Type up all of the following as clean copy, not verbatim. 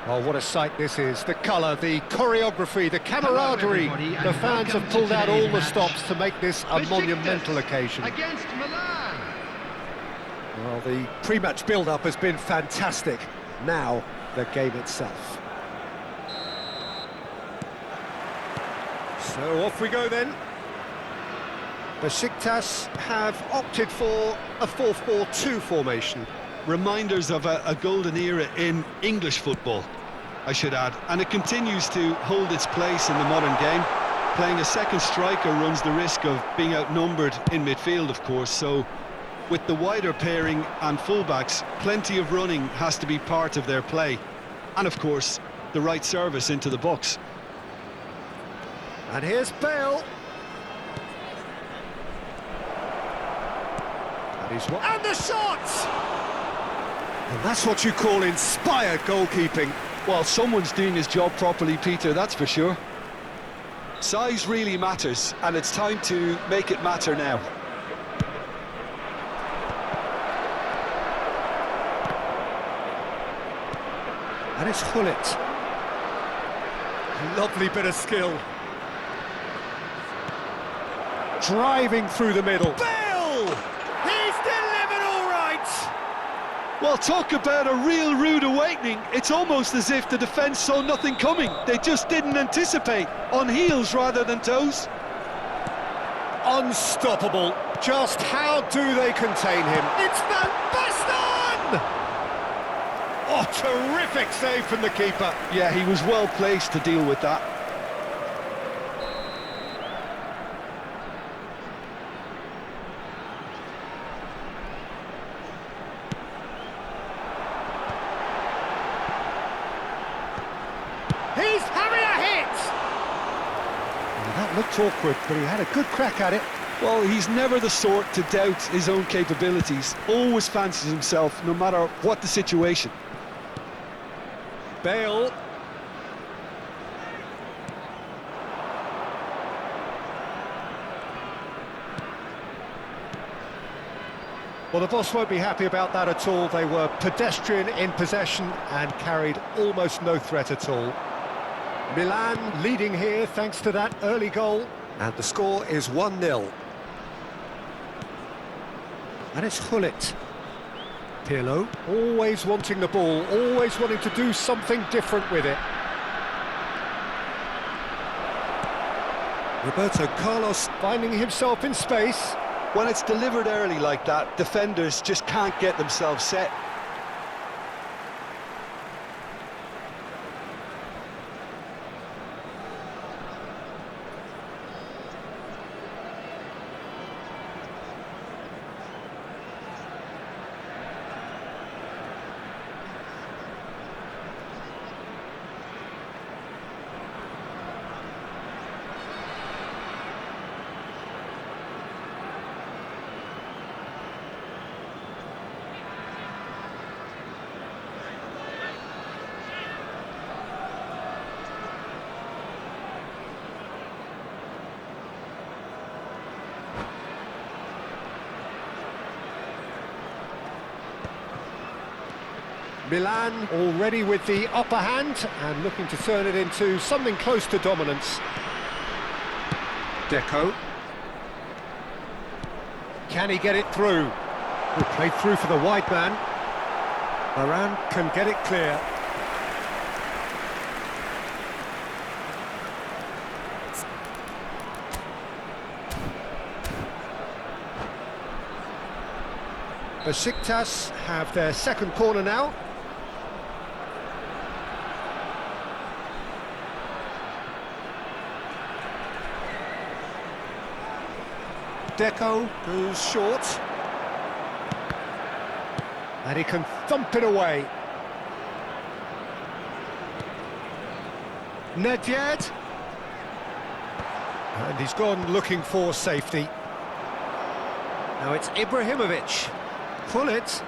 Oh, what a sight this is. The colour, the choreography, the camaraderie. The fans have pulled out all the stops to make this a monumental occasion. Against Milan. Well, the pre-match build-up has been fantastic. Now, the game itself. So off we go then. Besiktas have opted for a 4-4-2 formation. Reminders of a golden era in English football, I should add, and it continues to hold its place in the modern game. Playing a second striker runs the risk of being outnumbered in midfield, of course, so with the wider pairing and fullbacks, plenty of running has to be part of their play, and of course the right service into the box. And here's Bale. And the shot! And that's what you call inspired goalkeeping. Well, someone's doing his job properly, Peter, that's for sure. Size really matters, and it's time to make it matter now. And it's Gullit. Lovely bit of skill. Driving through the middle. Bale! He's delivered all right! Well, talk about a real rude awakening. It's almost as if the defence saw nothing coming. They just didn't anticipate. On heels rather than toes. Unstoppable. Just how do they contain him? It's Van Basten! Oh, terrific save from the keeper. Yeah, he was well placed to deal with that. He's having a hit! Well, that looked awkward, but he had a good crack at it. Well, he's never the sort to doubt his own capabilities. Always fancies himself, no matter what the situation. Bale. Well, the boss won't be happy about that at all. They were pedestrian in possession and carried almost no threat at all. Milan leading here thanks to that early goal. And the score is 1-0. And it's Gullit. Pirlo, always wanting the ball, always wanting to do something different with it. Roberto Carlos finding himself in space. When it's delivered early like that, defenders just can't get themselves set. Milan already with the upper hand and looking to turn it into something close to dominance. Deco. Can he get it through? Played through for the wide man. Varane can get it clear. Besiktas have their second corner now. Deco goes short. And he can thump it away. Nedved. And he's gone looking for safety. Now it's Ibrahimovic. Pull it.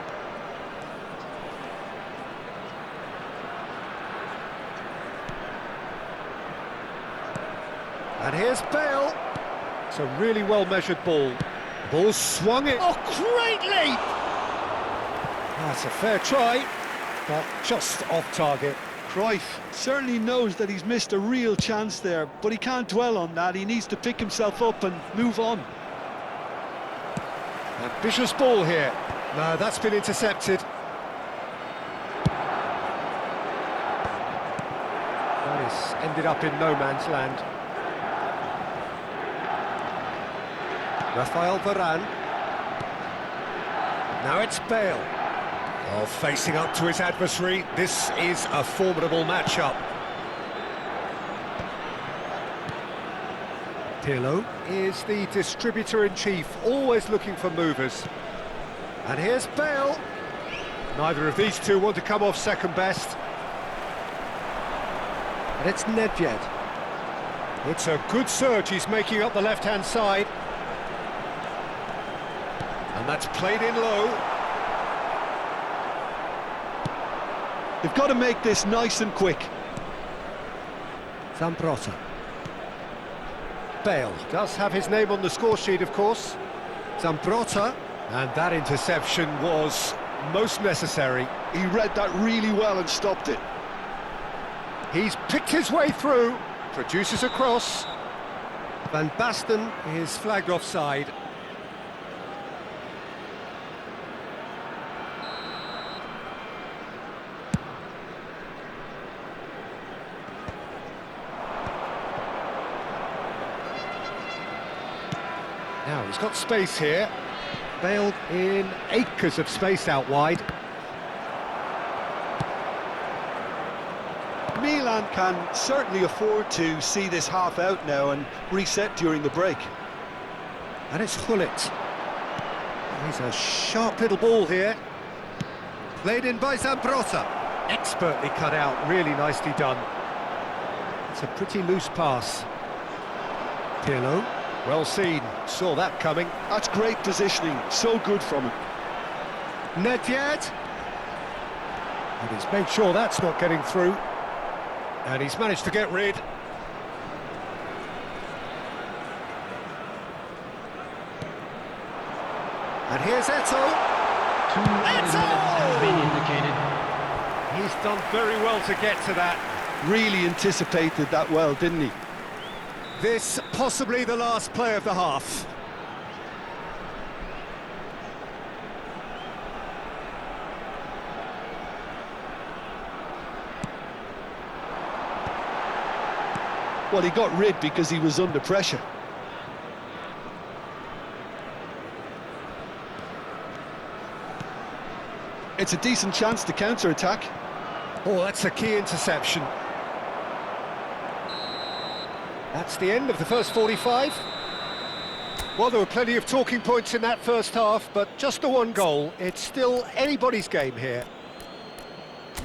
And here's Bale. It's a really well-measured ball. Ball swung it. Oh, great leap! That's a fair try, but just off target. Cruyff certainly knows that he's missed a real chance there, but he can't dwell on that. He needs to pick himself up and move on. Ambitious ball here. No, that's been intercepted. That is ended up in no man's land. Rafael Varane. Now it's Bale. Oh, facing up to his adversary. This is a formidable matchup. Pirlo is the distributor-in-chief, always looking for movers. And here's Bale. Neither of these two want to come off second best. And it's Nedved. It's a good surge he's making up the left-hand side. And that's played in low. They've got to make this nice and quick. Zambrotta. Bale does have his name on the score sheet, of course. Zambrotta, and that interception was most necessary. He read that really well and stopped it. He's picked his way through, produces a cross. Van Basten is flagged offside. Now he's got space here. Bale in acres of space out wide. Milan can certainly afford to see this half out now and reset during the break. And it's Gullit. He's a sharp little ball here. Played in by Zambrotta. Expertly cut out, really nicely done. It's a pretty loose pass. Pirlo. Well seen, saw that coming. That's great positioning, so good from him. Nedved. And he's made sure that's not getting through. And he's managed to get rid. And here's Eto'o. Has been indicated. He's done very well to get to that. Really anticipated that well, didn't he? This possibly the last play of the half. Well, he got rid because he was under pressure. It's a decent chance to counter-attack. Oh, that's a key interception. That's the end of the first 45. Well, there were plenty of talking points in that first half, but just the one goal. It's still anybody's game here.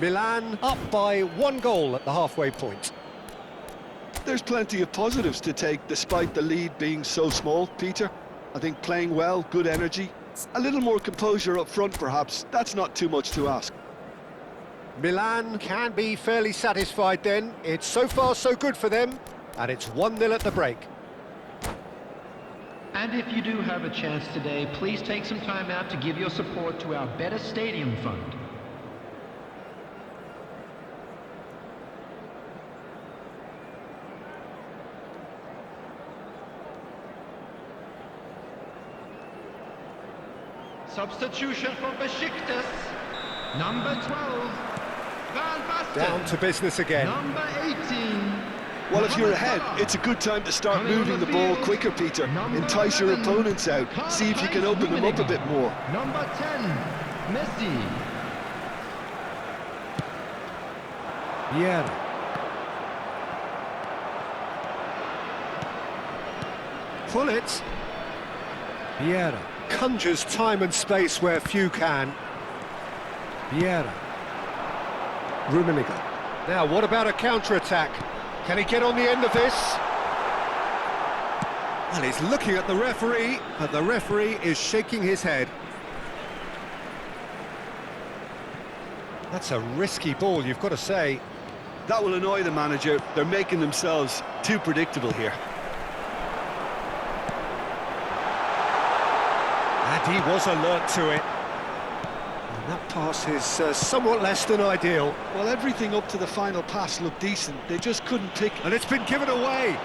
Milan up by 1 goal at the halfway point. There's plenty of positives to take despite the lead being so small, Peter. I think playing well, good energy, a little more composure up front perhaps, that's not too much to ask. Milan can be fairly satisfied then. It's so far so good for them, and it's 1-0 at the break. And if you do have a chance today, please take some time out to give your support to our Better Stadium Fund. Substitution for Besiktas, number 12, Van Basten. Down to business again. Number 18. Well, if you're ahead, it's a good time to start moving the ball quicker, Peter. Entice your opponents out, see if you can open them up a bit more. Number 10, Messi. Vieira. Gullit. Vieira conjures time and space where few can. Vieira. Rummenigge. Now, what about a counter-attack? Can he get on the end of this? Well, he's looking at the referee, but the referee is shaking his head. That's a risky ball, you've got to say. That will annoy the manager. They're making themselves too predictable here. And he was alert to it. And that pass is somewhat less than ideal. Well, everything up to the final pass looked decent. They just couldn't pick. And it's been given away.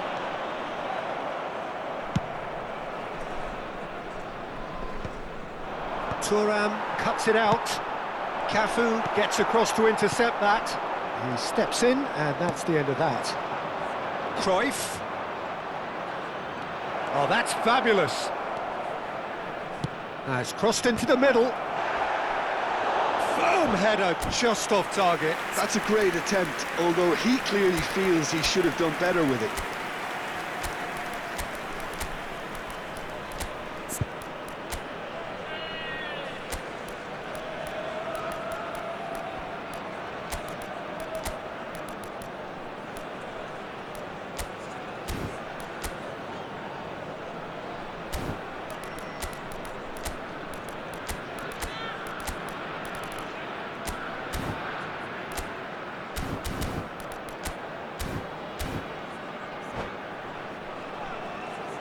Thuram cuts it out. Cafu gets across to intercept that. He steps in, and that's the end of that. Cruyff. Oh, that's fabulous. Now it's crossed into the middle. Firm header, just off target. That's a great attempt, although he clearly feels he should have done better with it.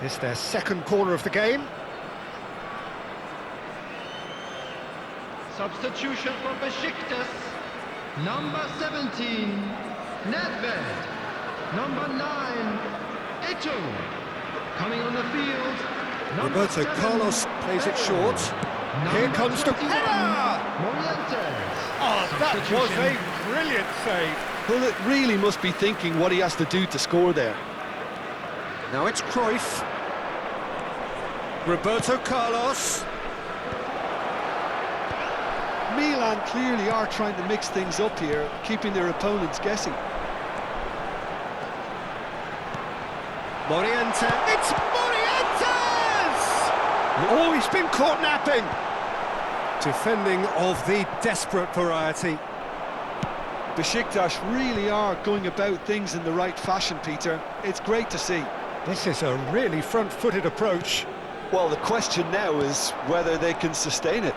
It's their second corner of the game. Substitution for Besiktas. Number 17, Nedved. Number 9, Eto'o. Coming on the field, number Roberto 7, Carlos plays it short. Here number comes the 21, header! Morientes. Oh, that was Substitution. a brilliant save. Well, it really must be thinking what he has to do to score there. Now it's Cruyff. Roberto Carlos. Milan clearly are trying to mix things up here, keeping their opponents guessing. Morientes. It's Morientes! Oh, he's been caught napping. Defending of the desperate variety. Besiktas really are going about things in the right fashion, Peter. It's great to see. This is a really front-footed approach. Well, the question now is whether they can sustain it.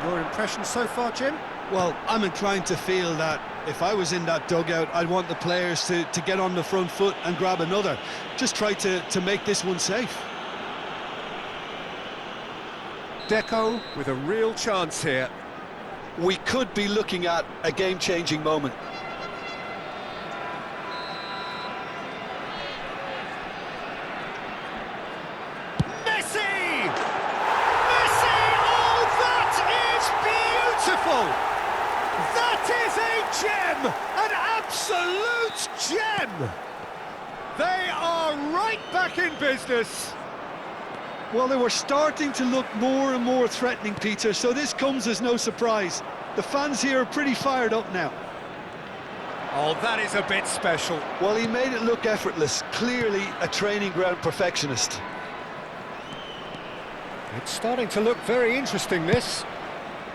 Your impression so far, Jim? Well, I'm inclined to feel that if I was in that dugout, I'd want the players to get on the front foot and grab another. Just try to make this one safe. Deco with a real chance here. We could be looking at a game-changing moment. Messi! Messi! Oh, that is beautiful! That is a gem! An absolute gem! They are right back in business. Well, they were starting to look more and more threatening, Peter, so this comes as no surprise. The fans here are pretty fired up now. Oh, that is a bit special. Well, he made it look effortless. Clearly a training ground perfectionist. It's starting to look very interesting, this.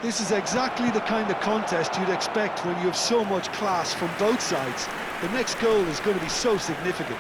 This is exactly the kind of contest you'd expect when you have so much class from both sides. The next goal is going to be so significant.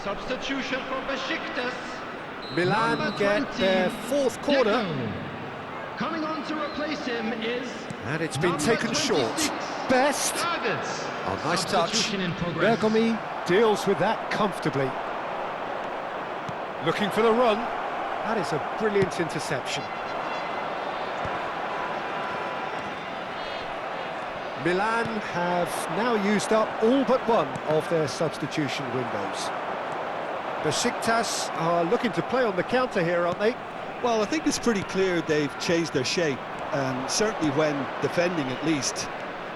Substitution for Besiktas. Milan Number get 20, their fourth corner. Deco. Coming on to replace him is And it's been number taken 26, short. Best. Davids. Oh, nice touch. Substitution in progress. Bergomi deals with that comfortably. Looking for the run. That is a brilliant interception. Milan have now used up all but one of their substitution windows. Besiktas are looking to play on the counter here, aren't they? Well, I think it's pretty clear they've changed their shape, certainly when defending at least,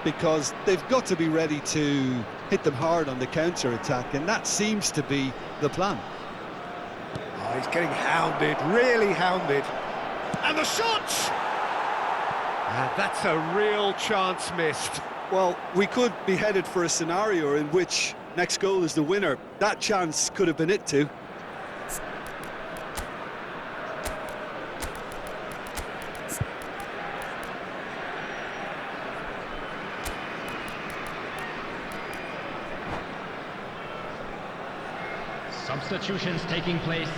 because they've got to be ready to hit them hard on the counter-attack, and that seems to be the plan. Oh, he's getting hounded, really hounded. And the shot! And that's a real chance missed. Well, we could be headed for a scenario in which Next goal is the winner. That chance could have been it too. Substitutions taking place.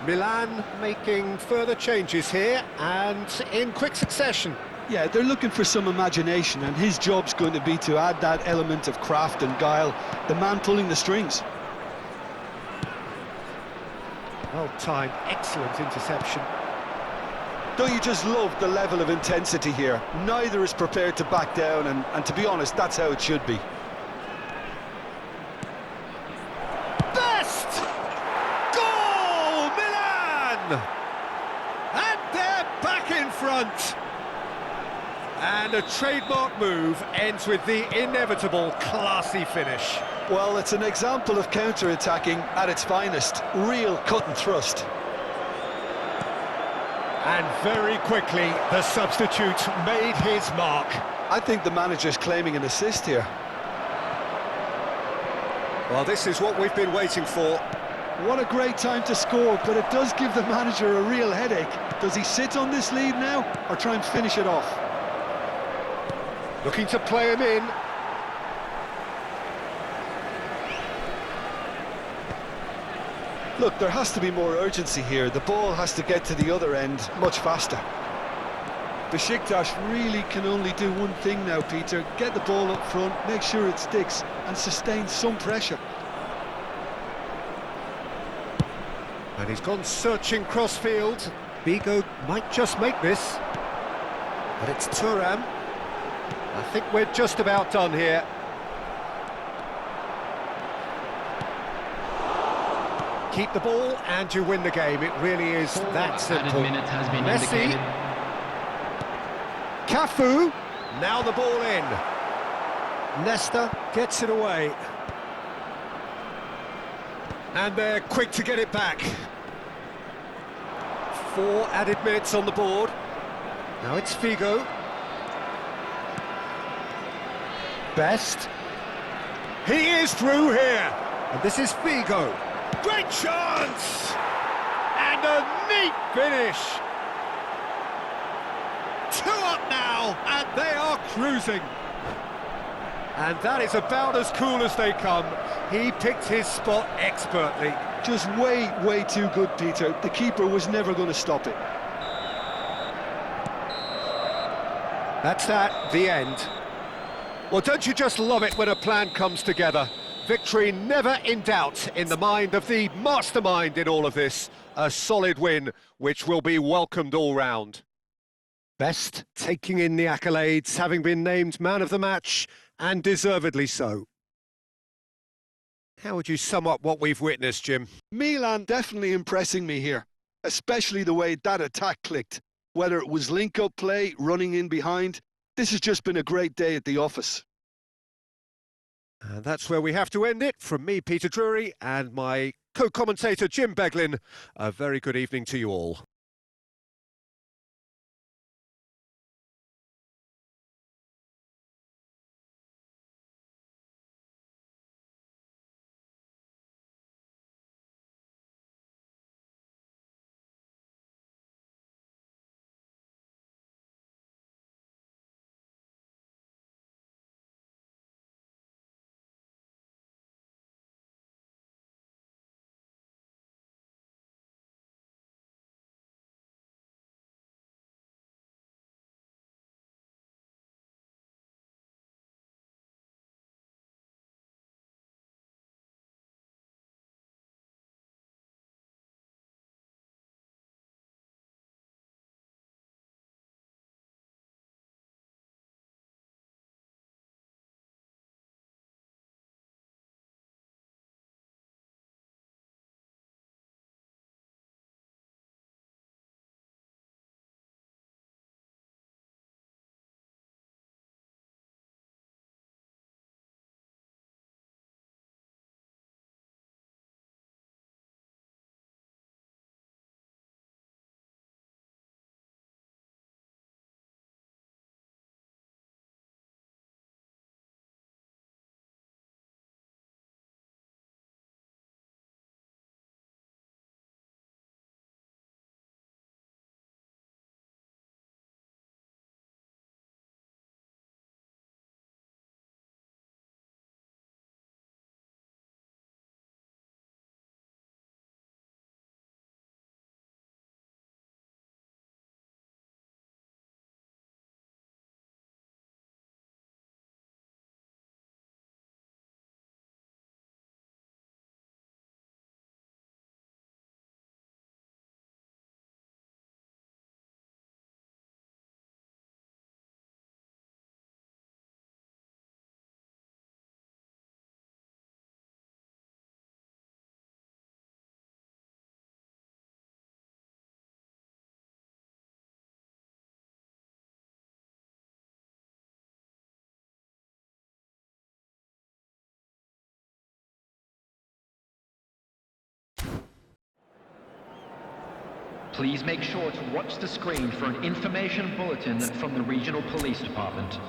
Milan making further changes here and in quick succession. Yeah, they're looking for some imagination, and his job's going to be to add that element of craft and guile, the man pulling the strings. Well-timed, excellent interception. Don't you just love the level of intensity here? Neither is prepared to back down, and to be honest, that's how it should be. Best! Goal! Milan! And they're back in front! And a trademark move ends with the inevitable classy finish. Well, it's an example of counter-attacking at its finest. Real cut and thrust. And very quickly, the substitute made his mark. I think the manager's claiming an assist here. Well, this is what we've been waiting for. What a great time to score, but it does give the manager a real headache. Does he sit on this lead now, or try and finish it off? Looking to play him in. Look, there has to be more urgency here. The ball has to get to the other end much faster. Besiktas really can only do one thing now, Peter. Get the ball up front, make sure it sticks, and sustain some pressure. And he's gone searching crossfield. Figo might just make this. But it's Thuram. I think we're just about done here. Keep the ball and you win the game. It really is that simple. Added minute has been Messi. indicated. Cafu. Now the ball in. Nesta gets it away. And they're quick to get it back. 4 added minutes on the board. Now it's Figo. Best. He is through here. And this is Figo. Great chance! And a neat finish. 2 up now, and they are cruising. And that is about as cool as they come. He picked his spot expertly. Just way too good, Peter. The keeper was never going to stop it. That's that, the end. Well, don't you just love it when a plan comes together? Victory never in doubt in the mind of the mastermind in all of this. A solid win, which will be welcomed all round. Best taking in the accolades, having been named man of the match, and deservedly so. How would you sum up what we've witnessed, Jim? Milan definitely impressing me here, especially the way that attack clicked. Whether it was link-up play, running in behind, this has just been a great day at the office. And that's where we have to end it. From me, Peter Drury, and my co-commentator, Jim Beglin. A very good evening to you all. Please make sure to watch the screen for an information bulletin from the Regional Police Department.